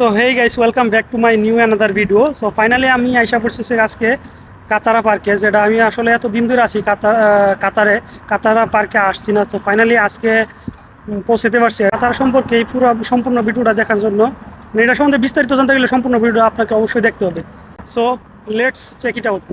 So hey guys, welcome back to my new another video. So finally আমি আইসা পড়ছি আজকে কাতারা পার্কে, যেটা আমি আসলে এত দিন ধরে আছি কাতারা পার্কে আসছি না। সো ফাইনালি আজকে পৌঁছতে পারছি। কাতার সম্পর্কে এই পুরো সম্পূর্ণ ভিডিওটা দেখার জন্য, এটা সম্বন্ধে বিস্তারিত জানতে গেলে সম্পূর্ণ ভিডিও আপনাকে অবশ্যই দেখতে হবে। So let's check it out.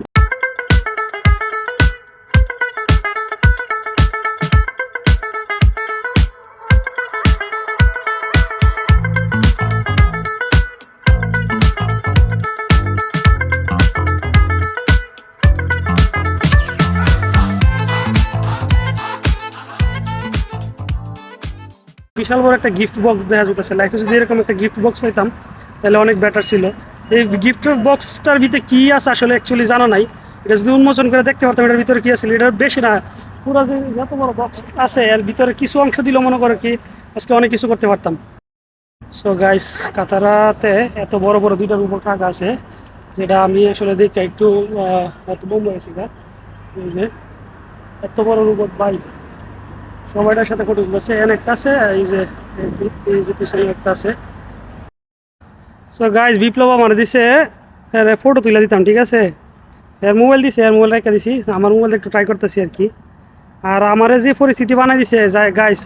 বিশাল বড় একটা গিফট বক্স দেখা যেতেছে। লাইফে যদি এরকম একটা গিফট বক্স পাইতাম তাহলে অনেক বেটার ছিল। এই গিফট বক্সটার ভিতরে কী আছে আসলে অ্যাকচুয়ালি জানা নাই। এটা যদি উন্মোচন করে দেখতে পারতাম এটার ভিতরে কী আছে। এটা বেশি না, পুরো যে যত বড় বক্স আছে এর ভিতরে কিছু অংশ দিলে মনে করে কি আজকে অনেক কিছু করতে পারতাম। সো গাইস, কাতারাতে এত বড় বড় দুইটার উপর ট্রাক আছে, যেটা আমি আসলে দেখে একটু এত বোম হয়েছি। এই যে এত বড় রোবট বাইক, সবাইটার সাথে ফটো তুলছে। এন একটা আছে, এই যে পিছনে একটা আছে। সো গাইস, বিপ্লব আমার দিছে ফটো তুলে দিতাম, ঠিক আছে। এর মোবাইল দিছে, এর মোবাইল রেখে দিছি, আমার মোবাইল একটু ট্রাই করতেছি আর কি। আর আমার যে পরিস্থিতি বানাই দিছে গাইস,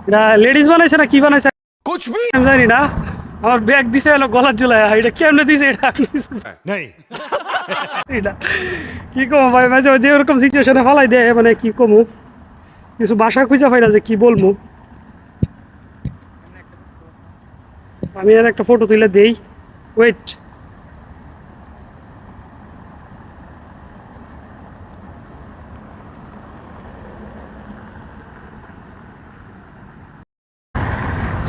এটা লেডিস বানাইছে না কি বানাইছে আমি জানি না। আমার ব্যাগ দিছে হলো গলার ঝুলায়, এটা কেমনে দিছে এটা এটা কি কমো ভাই, মাঝে মাঝে ওরকম সিচুয়েশনে ফেলাই দেয়, মানে কি কমু, কিছু বাসা খুঁজে পাই না যে কি বলবো। আমি আর একটা ফটো তুলে দেই, ওয়েট।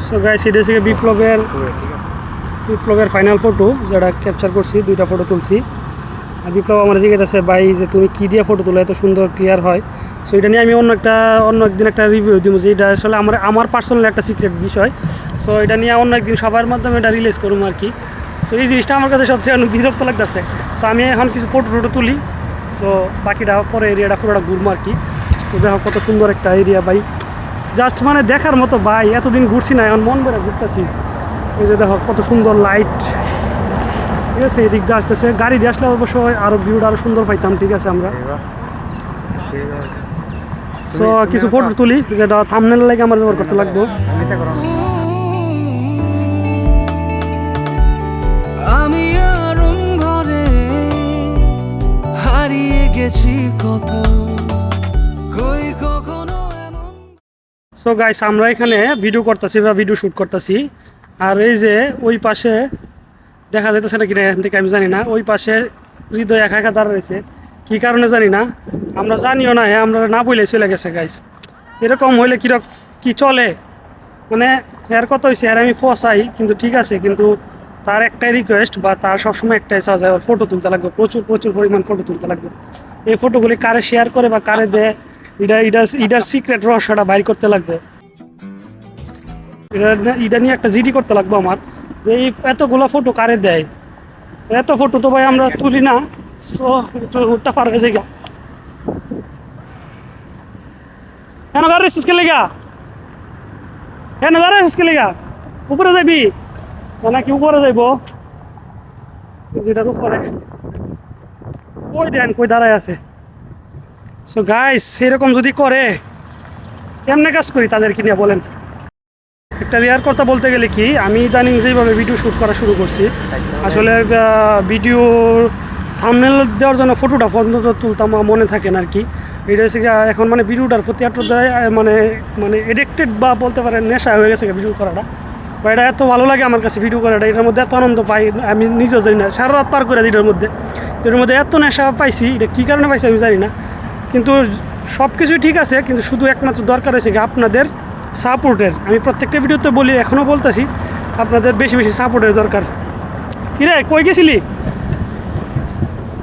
সো গাইস, এটা হচ্ছে বিপ্লবের ফাইনাল ফটো, যেটা ক্যাপচার করছি, দুইটা ফটো তুলছি। আর বিপ্লব আমার জিজ্ঞাসা ভাই যে তুমি কী দিয়ে ফটো তোলো এত সুন্দর ক্লিয়ার হয়। সো এটা নিয়ে আমি অন্য একদিন একটা রিভিউ দিব, যে এটা আসলে আমার পার্সোনাল একটা সিক্রেট বিষয়। সো এটা নিয়ে অন্য একদিন সবার মাধ্যমে এটা রিলিজ করুম আর কি। সো এই জিনিসটা আমার কাছে সবচেয়ে বিরক্ত লাগতেছে। সো আমি এখন কিছু ফটো তুলি, সো বাকিটা পরে এরিয়াটা পুরোটা ঘুরবো আর কি। সো দেখো কত সুন্দর একটা এরিয়া ভাই, জাস্ট মানে দেখার মতো ভাই। এতদিন ঘুরছি না, এখন মন বেড়ে ঘুরতেছি। এই যে দেখো কত সুন্দর লাইট, ঠিক আছে। এদিক দিয়ে আসতেছে, গাড়ি দিয়ে আসলে অবশ্যই আরো ভিউটা আরো সুন্দর পাইতাম, ঠিক আছে। আমরা সো কিছু ফটো তুলি, যেটা থাম্বনেল লাগে আমার ব্যবহার করতে লাগবে। আমি আরম্ভরে হারিয়ে গেছি কত কই কখনো। সো গাইস, আমরা এখানে ভিডিও করতেছি বা ভিডিও শ্যুট করতেছি। আর এই যে ওই পাশে দেখা যাইতেছে না কিনা এখান থেকে আমি জানি না, ওই পাশে হৃদয় একা একা দাঁড়া রয়েছে, কী কারণে জানি না। আমরা জানিও না, আমরা না বলে চলে গেছে গাইস। এরকম হইলে কি চলে, মানে এর কত হয়েছে আর আমি ফসাই, কিন্তু ঠিক আছে। কিন্তু তার একটাই রিকোয়েস্ট বা তার সবসময় একটাই চাওয়া যায়, ফটো তুলতে লাগবে, প্রচুর পরিমাণ ফটো তুলতে লাগবে। এই ফটোগুলি কারে শেয়ার করে বা কারে দেয়, এটার সিক্রেট রহস্যটা বাইর করতে লাগবে। এটা নিয়ে একটা জিডি করতে লাগবে আমার, যে এই এতগুলো ফটো কারে দেয়। এত ফটো তো ভাই আমরা তুলি না। সো একটু রুটটা পার হয়ে যায়, কেন দাঁড়াইছিস কে লেগা, কেন দাঁড়াইছিস কে লেগা? উপরে যাবি নাকি উপরে যাইব? যেটার উপরে কই দেন, কই দাঁড়ায় আছে। সো গাইস, এরকম যদি করে কেমনে কাজ করি তাদেরকে নিয়ে বলেন। একটা রিয়ার কথা বলতে গেলে কি, আমি ইদানিং যেভাবে ভিডিও শ্যুট করা শুরু করছি, আসলে ভিডিও থাম্বনেল দেওয়ার জন্য ফটোটা পর্যন্ত তুলতাম মনে থাকে না আর কি। এটা হচ্ছে এখন মানে ভিডিওটার প্রতি এত মানে এডিক্টেড বা বলতে পারেন নেশা হয়ে গেছে ভিডিও করাটা। বা এটা এত ভালো লাগে আমার কাছে ভিডিও করাটা, এটার মধ্যে এত আনন্দ পাই আমি নিজেও জানি না। সারা রাত পার করে দিই এটার মধ্যে এত নেশা পাইছি, এটা কী কারণে পাইছি আমি জানি না। কিন্তু সব কিছুই ঠিক আছে, কিন্তু শুধু একমাত্র দরকার হয়েছে কি আপনাদের সাপোর্টের। আমি প্রত্যেকটা ভিডিওতে বলি, এখনও বলতেছি, আপনাদের বেশি বেশি সাপোর্টের দরকার। কিরে কই গেছিলি?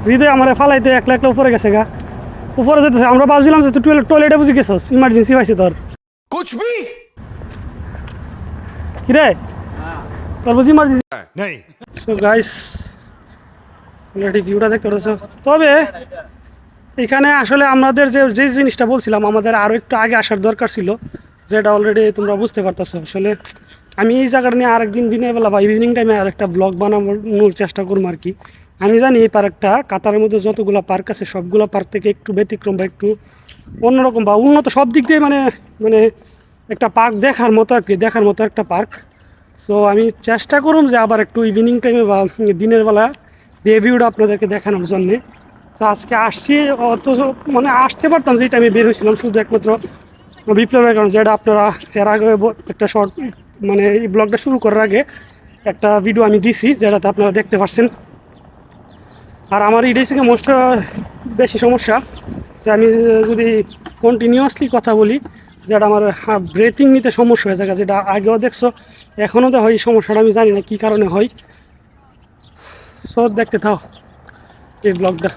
হৃদয় আমার ফালাইতে একলা উপরে গেছে উপরে যেতেছে। আমরা ভাবছিলাম যে তুই টয়লেটে বুঝে গেছিস, ইমার্জেন্সি পাইছে তোর কিরে, তোর বুঝি ইমার্জেন্সি নেই। সো গাইস, ভিউটা দেখতে পাচ্ছ। তবে এখানে আসলে আমাদের যে জিনিসটা বলছিলাম, আমাদের আরও একটু আগে আসার দরকার ছিল, যেটা অলরেডি তোমরা বুঝতে পারতেছো। আসলে আমি এই জায়গাটা নিয়ে আরেকদিন দিনের বেলা বা ইভিনিং টাইমে আরেকটা ব্লগ বানানোর চেষ্টা করবো আর কি। আমি জানি এই পার্কটা কাতারের মধ্যে যতগুলো পার্ক আছে সবগুলো পার্ক থেকে একটু ব্যতিক্রম বা একটু অন্যরকম বা উন্নত সব দিক দিয়ে মানে মানে একটা পার্ক দেখার মতো আর কি, দেখার মতো একটা পার্ক। সো আমি চেষ্টা করুম যে আবার একটু ইভিনিং টাইমে বা দিনের বেলা ডে ভিউটা আপনাদেরকে দেখানোর জন্যে। তো আজকে আসছি, অত মানে আসতে পারতাম যে টাইমে বের হয়েছিলাম শুধু একমাত্র বিপ্লবের কারণে, যেটা আপনারা এর আগে একটা শর্ট মানে এই ব্লগটা শুরু করার আগে একটা ভিডিও আমি দিছি, যেটাতে আপনারা দেখতে পাচ্ছেন। আর আমার এটাই থেকে মোস্ট বেশি সমস্যা যে আমি যদি কন্টিনিউয়াসলি কথা বলি, যেটা আমার ব্রেথিং নিতে সমস্যা হয়ে যায়, যেটা আগেও দেখছো এখনও তো হয়। এই সমস্যাটা আমি জানি না কী কারণে হয়। সো দেখতে থাও এই ব্লগটা।